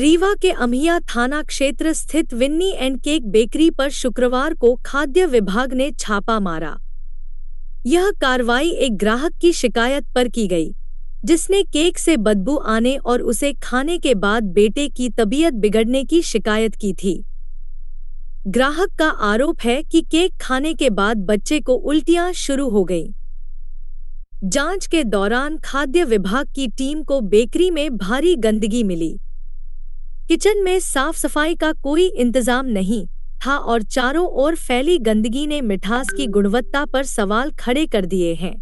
रीवा के अम्हिया थाना क्षेत्र स्थित विन्नी एंड केक बेकरी पर शुक्रवार को खाद्य विभाग ने छापा मारा। यह कार्रवाई एक ग्राहक की शिकायत पर की गई, जिसने केक से बदबू आने और उसे खाने के बाद बेटे की तबीयत बिगड़ने की शिकायत की थी। ग्राहक का आरोप है कि केक खाने के बाद बच्चे को उल्टियां शुरू हो गईं। जांच के दौरान खाद्य विभाग की टीम को बेकरी में भारी गंदगी मिली। किचन में साफ सफाई का कोई इंतजाम नहीं था और चारों ओर फैली गंदगी ने मिठास की गुणवत्ता पर सवाल खड़े कर दिए हैं।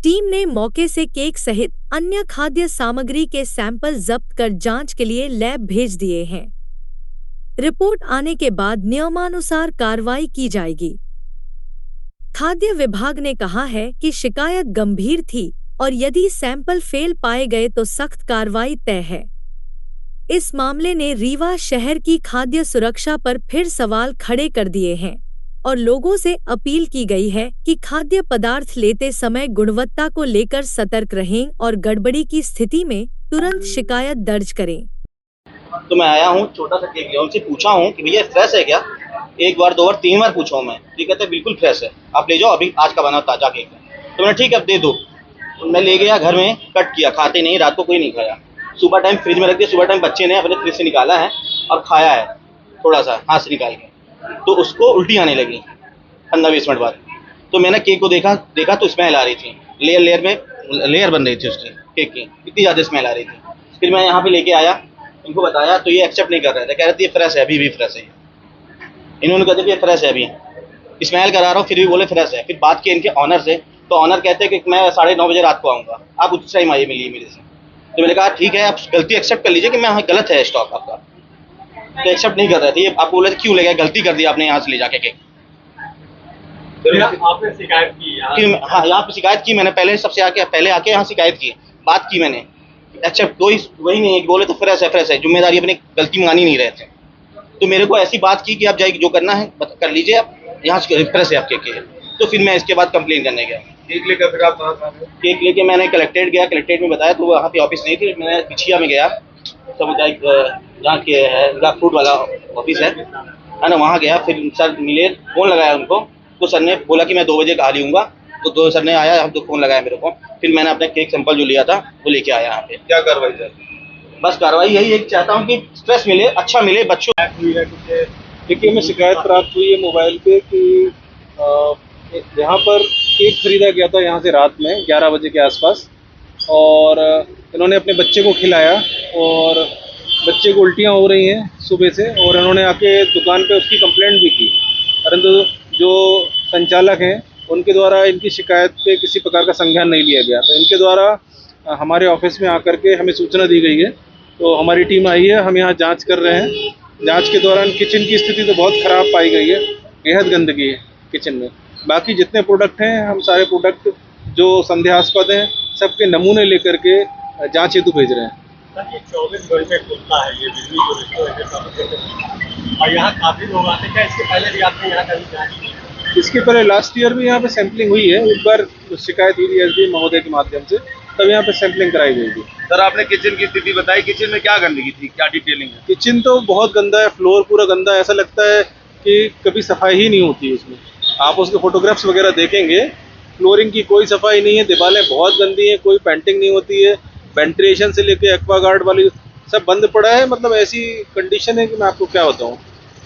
टीम ने मौके से केक सहित अन्य खाद्य सामग्री के सैंपल जब्त कर जांच के लिए लैब भेज दिए हैं। रिपोर्ट आने के बाद नियमानुसार कार्रवाई की जाएगी। खाद्य विभाग ने कहा है कि शिकायत गंभीर थी और यदि सैंपल फेल पाए गए तो सख्त कार्रवाई तय है। इस मामले ने रीवा शहर की खाद्य सुरक्षा पर फिर सवाल खड़े कर दिए हैं और लोगों से अपील की गई है कि खाद्य पदार्थ लेते समय गुणवत्ता को लेकर सतर्क रहें और गड़बड़ी की स्थिति में तुरंत शिकायत दर्ज करें। तो मैं आया हूँ, छोटा सा केक लिया, उनसे पूछा हूँ कि भैया फ्रेश है क्या। एक बार, दो बार, तीन बार पूछा हूँ मैं, ये कहते हैं बिल्कुल फ्रेश है, आप ले जाओ, अभी आज का बना ताजा केक है। तो मैंने ठीक है, अब दे दो। तो मैं ले गया, घर में कट किया, खाते नहीं, रात को कोई नहीं खाया। सुबह टाइम फ्रिज में रख दिया, सुबह टाइम बच्चे ने अपने फ्रिज से निकाला है और खाया है थोड़ा सा हाथ से निकाल के, तो उसको उल्टी आने लगी 15-20 मिनट बाद। तो मैंने केक को देखा तो स्मेल आ रही थी, लेयर बन रही थी उसकी केक की, इतनी ज़्यादा स्मेल आ रही थी। फिर मैं यहाँ पे लेके आया, इनको बताया तो ये एक्सेप्ट नहीं कर रहे थे, कह रहे थे ये फ्रेश है, अभी भी फ्रेश है। इन्होंने कहते कि ये फ्रेश है, अभी स्मेल करा रहा हूँ, फिर भी बोले फ्रेश है। फिर बात की इनके ऑनर से, तो ऑनर कहते हैं कि मैं 9:30 बजे रात को आऊँगा, आप उस टाइम आइए, मिलिए मेरे से। तो मैंने कहा ठीक है, आप गलती एक्सेप्ट कर लीजिए कि मैं गलत है स्टॉक आपका। तो एक्सेप्ट नहीं कर रहे थे, ये आप बोले थे क्यों ले गए, गलती कर दी आपने यहाँ से ले जाके केक। आपने शिकायत की? हाँ, यहाँ पे शिकायत की मैंने, पहले सबसे पहले आके यहाँ शिकायत की, बात की मैंने, एक्सेप्ट कोई वही नहीं है, बोले तो फ्रेश है, जिम्मेदारी अपनी गलती मानी नहीं रहे थे। तो मेरे को ऐसी बात की कि आप जाइए, जो करना है कर लीजिए, आप यहाँ से फ्रेश है आपके केक। तो फिर मैं इसके बाद कंप्लेन करने गया। केक लेकर फिर आप कहाँ? केक लेके मैंने कलेक्ट्रेट गया, कलेक्ट्रेट में बताया तो वहाँ पे ऑफिस नहीं थी। मैंने पिछिया में गया, सामुदायिक जहाँ के है फूड वाला ऑफिस है ना, वहाँ गया। फिर सर मिले, फ़ोन लगाया उनको, तो सर ने बोला कि मैं 2 बजे खाली हूँगा। तो सर ने आया, हम तो फ़ोन लगाया मेरे को, फिर मैंने अपना केक सैंपल जो लिया था वो लेके आया यहाँ पे। क्या कार्रवाई सर? बस कार्रवाई यही है, चाहता हूँ कि स्ट्रेस मिले, अच्छा मिले बच्चों। देखिए, हमें शिकायत प्राप्त हुई है मोबाइल पे कि यहाँ पर केक खरीदा गया था यहाँ से रात में 11 बजे के आसपास, और इन्होंने अपने बच्चे को खिलाया और बच्चे को उल्टियाँ हो रही हैं सुबह से, और इन्होंने आके दुकान पे उसकी कंप्लेंट भी की, परंतु जो संचालक हैं उनके द्वारा इनकी शिकायत पे किसी प्रकार का संज्ञान नहीं लिया गया। तो इनके द्वारा हमारे ऑफिस में आकर के हमें सूचना दी गई है, तो हमारी टीम आई है, हम यहाँ जांच कर रहे हैं। जांच के दौरान किचन की स्थिति तो बहुत ख़राब पाई गई है, बेहद गंदगी है किचन में। बाकी जितने प्रोडक्ट हैं, हम सारे प्रोडक्ट जो संदेहास्पद हैं सबके नमूने लेकर के जांच हेतु भेज रहे हैं। सर, ये 24 घंटे खुलता है ये बिजली जो रेस्टोरेंट, और यहाँ काफ़ी लोग आते हैं, क्या इसके पहले भी आपने यहाँ कभी जांच की? इसके पहले लास्ट ईयर भी यहाँ पे सैंपलिंग हुई है, एक बार शिकायत हुई थी एसडी महोदय के माध्यम से, तब यहाँ पे सैंपलिंग कराई गई थी। सर, आपने किचन की स्थिति बताई, किचन में क्या गंदगी थी, क्या डिटेलिंग है? किचन तो बहुत गंदा है, फ्लोर पूरा गंदा है, ऐसा लगता है कि कभी सफाई ही नहीं होती उसमें। आप उसके फोटोग्राफ्स वगैरह देखेंगे, फ्लोरिंग की कोई सफाई नहीं है, दीवारें बहुत गंदी हैं, कोई पेंटिंग नहीं होती है, वेंटिलेशन से लेके एक्वागार्ड वाली सब बंद पड़ा है। मतलब ऐसी कंडीशन है कि मैं आपको क्या बताऊँ,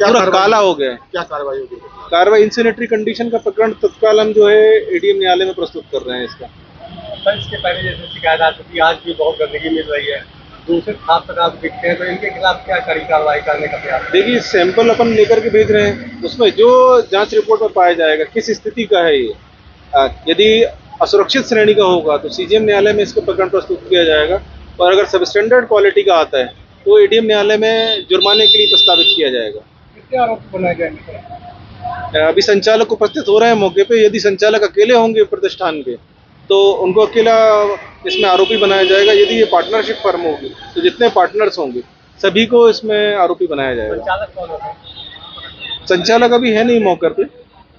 पूरा काला हो गया है। क्या कार्रवाई होगी? कार्रवाई इंसिनेटरी कंडीशन का प्रकरण तत्काल हम जो है एडीएम न्यायालय में प्रस्तुत कर रहे हैं इसका। सर, इसके पहले जैसे शिकायत आ चुकी है, आज भी बहुत गंदगी मिल रही है, दूसरे खाद्य पदार्थ दिखते हैं, तो इनके खिलाफ क्या कड़ी कार्रवाई करने का प्रयास? देखिए, सैंपल अपन लेकर के भेज रहे हैं, उसमें जो जांच रिपोर्ट में पाया जाएगा किस स्थिति का है ये, यदि असुरक्षित श्रेणी का होगा तो सीजीएम न्यायालय में इसका प्रकरण प्रस्तुत किया जाएगा, और अगर सबस्टैंडर्ड क्वालिटी का आता है तो एडीएम न्यायालय में जुर्माने के लिए प्रस्तावित किया जाएगा। कितने आरोप बनाए जाएंगे? अभी संचालक को उपस्थित हो रहे हैं मौके पे। यदि संचालक अकेले होंगे प्रतिष्ठान के तो उनको अकेला इसमें आरोपी बनाया जाएगा। यदि ये पार्टनरशिप फर्म होगी तो जितने पार्टनर्स होंगे सभी को इसमें आरोपी बनाया जाएगा। संचालक कौन होगा? संचालक अभी है नहीं मौके पे,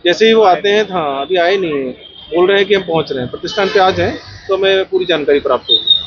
जैसे ही वो आते हैं, हाँ अभी आए नहीं है, बोल रहे हैं कि हम पहुंच रहे हैं, प्रतिष्ठान पे आ जाएं तो हमें पूरी जानकारी प्राप्त होगी।